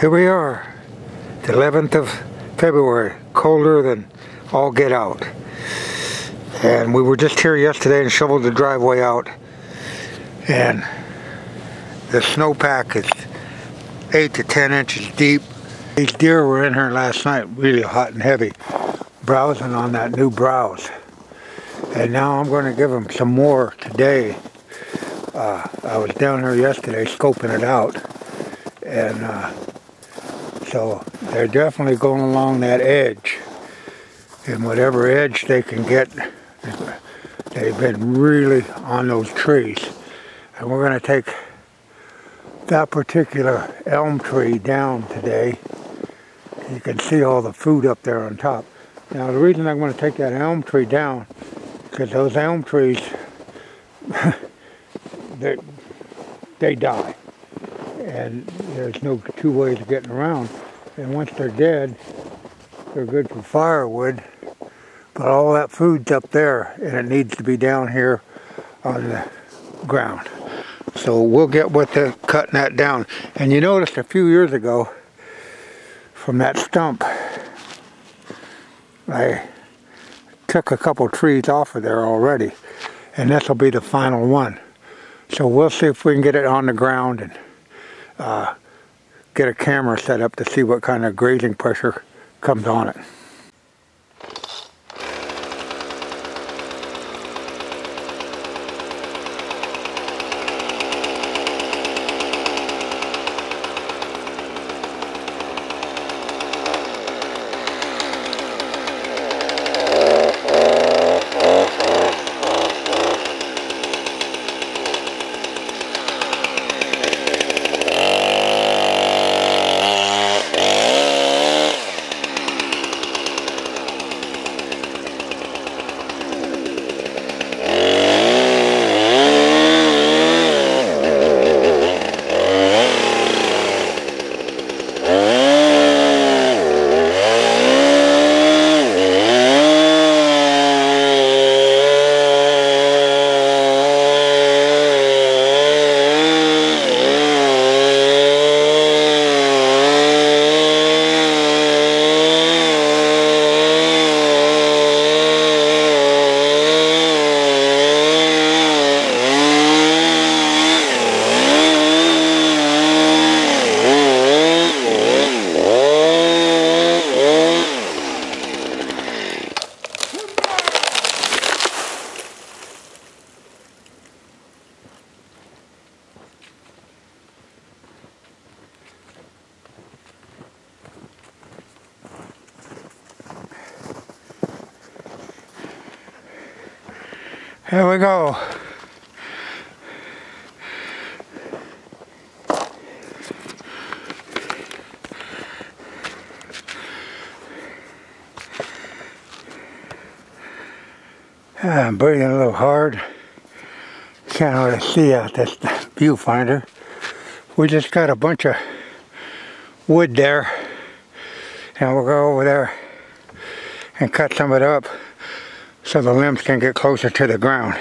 Here we are, the 11th of February, colder than all get out. And we were just here yesterday and shoveled the driveway out. And the snowpack is 8 to 10 inches deep. These deer were in here last night, really hot and heavy, browsing on that new browse. And now I'm going to give them some more today. I was down here yesterday scoping it out. And so they're definitely going along that edge. And whatever edge they can get, they've been really on those trees. And we're going to take that particular elm tree down today. You can see all the food up there on top. Now the reason I'm going to take that elm tree down, because those elm trees, they die. And there's no two ways of getting around. And once they're dead, they're good for firewood. But all that food's up there, and it needs to be down here on the ground. So we'll get with the cutting that down. And you noticed a few years ago, from that stump, I took a couple trees off of there already. And this will be the final one. So we'll see if we can get it on the ground and get a camera set up to see what kind of grazing pressure comes on it. Here we go. I'm breathing a little hard. Can't really see out this viewfinder. We just got a bunch of wood there, and we'll go over there and cut some of it up so the limbs can get closer to the ground.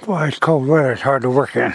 Boy, it's cold weather. It's hard to work in.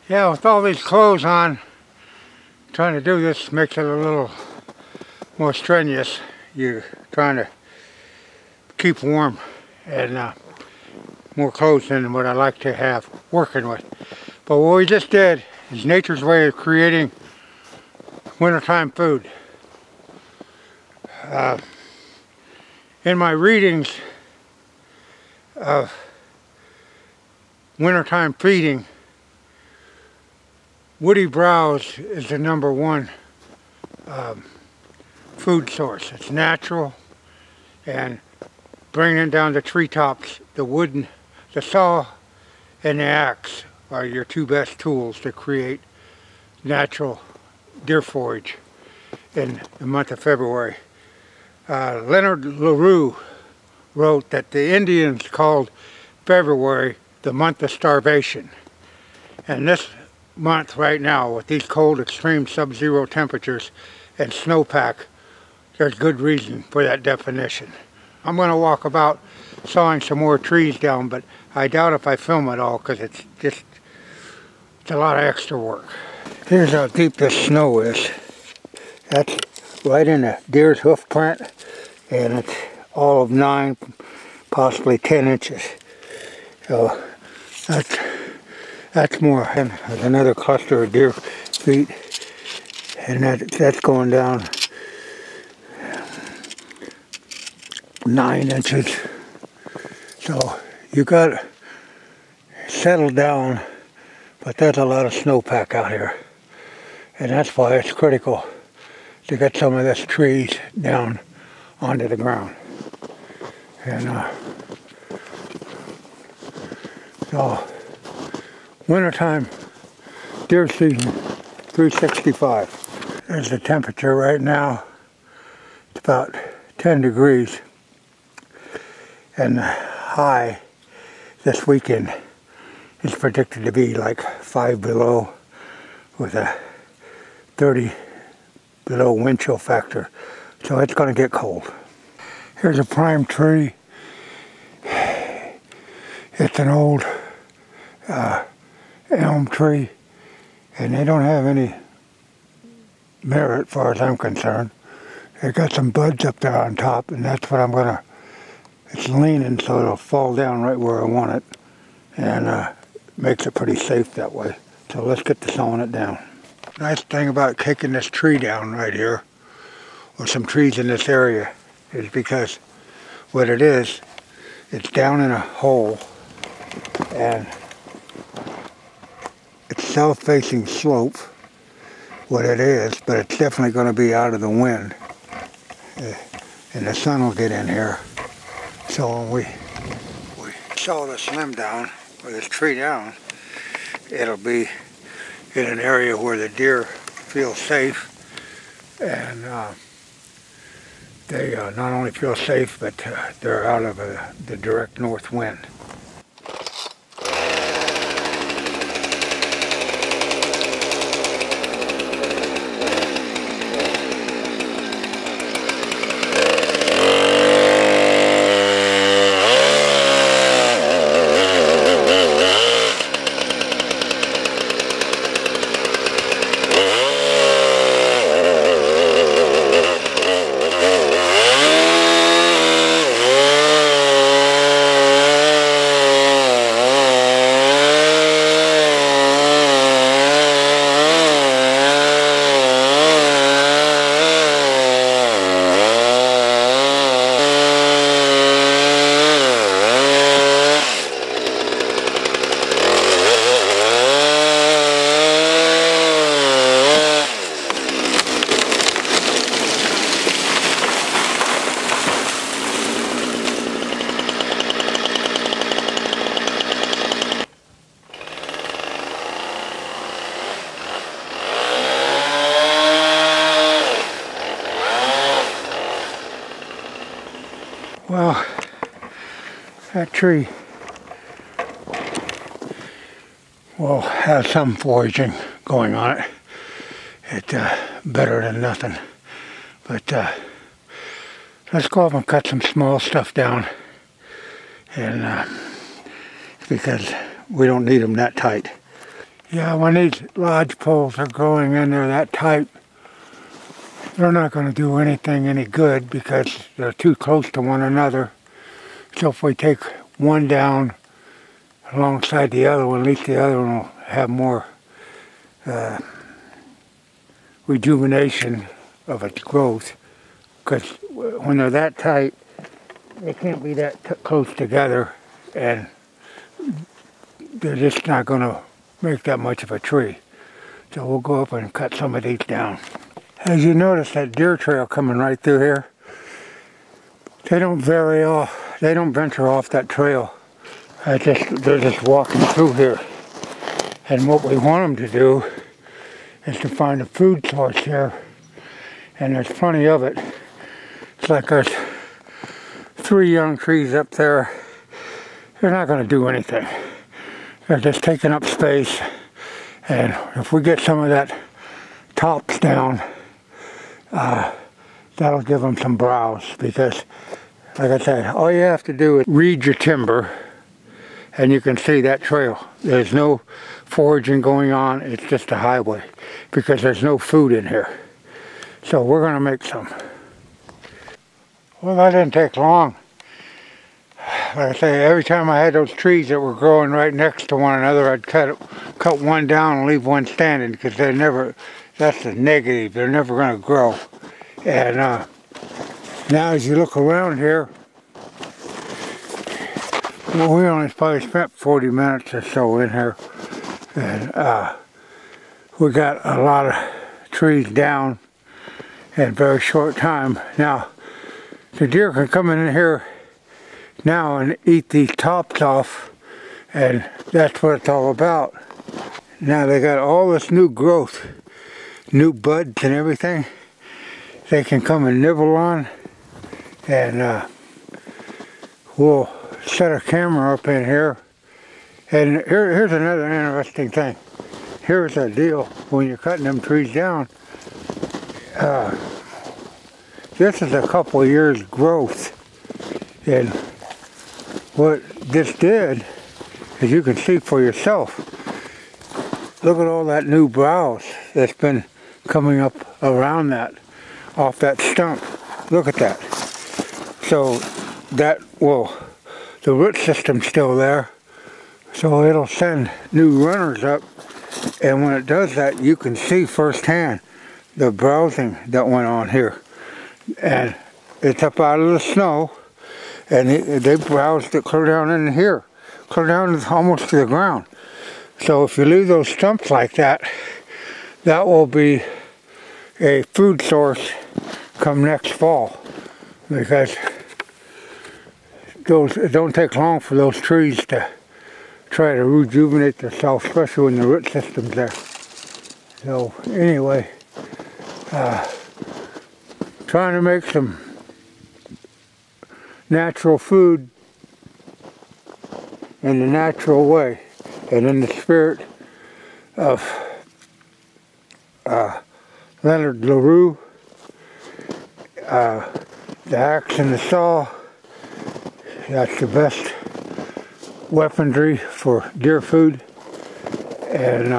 Yeah, with all these clothes on, trying to do this makes it a little more strenuous. You're trying to keep warm and more clothes than what I like to have working with. But what we just did is nature's way of creating wintertime food. In my readings of wintertime feeding, woody browse is the #1 food source. It's natural, and bringing down the treetops, the wood, the saw and the axe are your 2 best tools to create natural deer forage in the month of February. Leonard LaRue wrote that the Indians called February the month of starvation, and this month right now, with these cold extreme sub-zero temperatures and snowpack, there's good reason for that definition. I'm going to walk about sawing some more trees down, but I doubt if I film it all because it's a lot of extra work. Here's how deep this snow is. That's right in a deer's hoof print, and it's all of 9, possibly 10 inches. So that's more. And there's another cluster of deer feet, and that's going down 9 inches. So you got to settle down, but there's a lot of snowpack out here, and that's why it's critical to get some of this trees down onto the ground. And so wintertime deer season 365. There's the temperature right now. It's about 10 degrees, and the high this weekend is predicted to be like 5 below with a 30 below wind chill factor. So it's going to get cold. Here's a prime tree. It's an old elm tree, and they don't have any merit as far as I'm concerned. They got some buds up there on top, and that's what I'm gonna, it's leaning so it'll fall down right where I want it, and makes it pretty safe that way. It's So let's get to sawing it down. Nice thing about taking this tree down right here, or some trees in this area, is because what it is, it's down in a hole and it's south-facing slope, what it is, but it's definitely going to be out of the wind. And the sun will get in here. So when we saw this limb down, or this tree down, it'll be in an area where the deer feel safe, and they not only feel safe, but they're out of the direct north wind. Well, that tree will have some foraging going on it. It's better than nothing. But let's go up and cut some small stuff down, and because we don't need them that tight. Yeah, when these lodge poles are going in there that tight, they're not going to do anything any good because they're too close to one another. So if we take one down alongside the other one, at least the other one will have more rejuvenation of its growth. Because when they're that tight, they can't be that close together, and they're just not going to make that much of a tree. So we'll go up and cut some of these down. As you notice, that deer trail coming right through here, they don't venture off that trail. They're just walking through here. And what we want them to do is to find a food source here. And there's plenty of it. It's like there's 3 young trees up there. They're not going to do anything. They're just taking up space. And if we get some of that tops down, that'll give them some browse, because like I said, all you have to do is read your timber and you can see that trail. There's no foraging going on, it's just a highway because there's no food in here. So we're going to make some. Well, that didn't take long. Like I say, every time I had those trees that were growing right next to one another, I'd cut one down and leave one standing, because they're never, that's the negative, they're never going to grow. And now as you look around here, well, we only probably spent 40 minutes or so in here, and we got a lot of trees down in a very short time. Now the deer can come in here now and eat these tops off, and that's what it's all about. Now they got all this new growth, new buds and everything they can come and nibble on, and we'll set a camera up in here. And here's another interesting thing. Here's the deal when you're cutting them trees down. This is a couple of years growth, and what this did, as you can see for yourself, look at all that new browse that's been coming up around that, off that stump. Look at that. So that will, the root system's still there, so it'll send new runners up, And when it does that, you can see firsthand the browsing that went on here. And it's up out of the snow, and they browsed it clear down in here, clear down almost to the ground. So if you leave those stumps like that, that will be a food source come next fall, because it don't take long for those trees to try to rejuvenate themselves, especially when the root system's there. So anyway, trying to make some natural food in the natural way, and in the spirit of Leonard LaRue, the axe and the saw. That's the best weaponry for deer food. And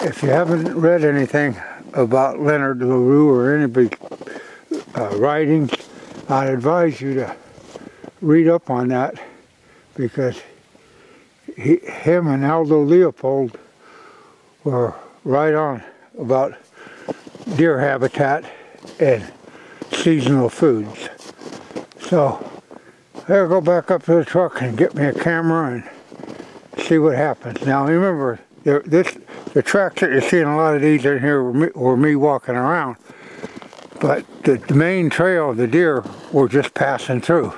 if you haven't read anything about Leonard LaRue or anybody's writings, I'd advise you to read up on that, because him and Aldo Leopold were right on about deer habitat and seasonal foods. So I'll go back up to the truck and get me a camera and see what happens. Now remember, the tracks that you're seeing a lot of these in here were me walking around, but the main trail of the deer were just passing through.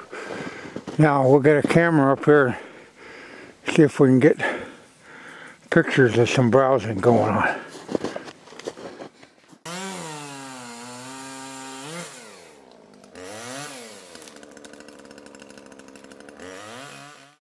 Now we'll get a camera up here, see if we can get pictures of some browsing going on.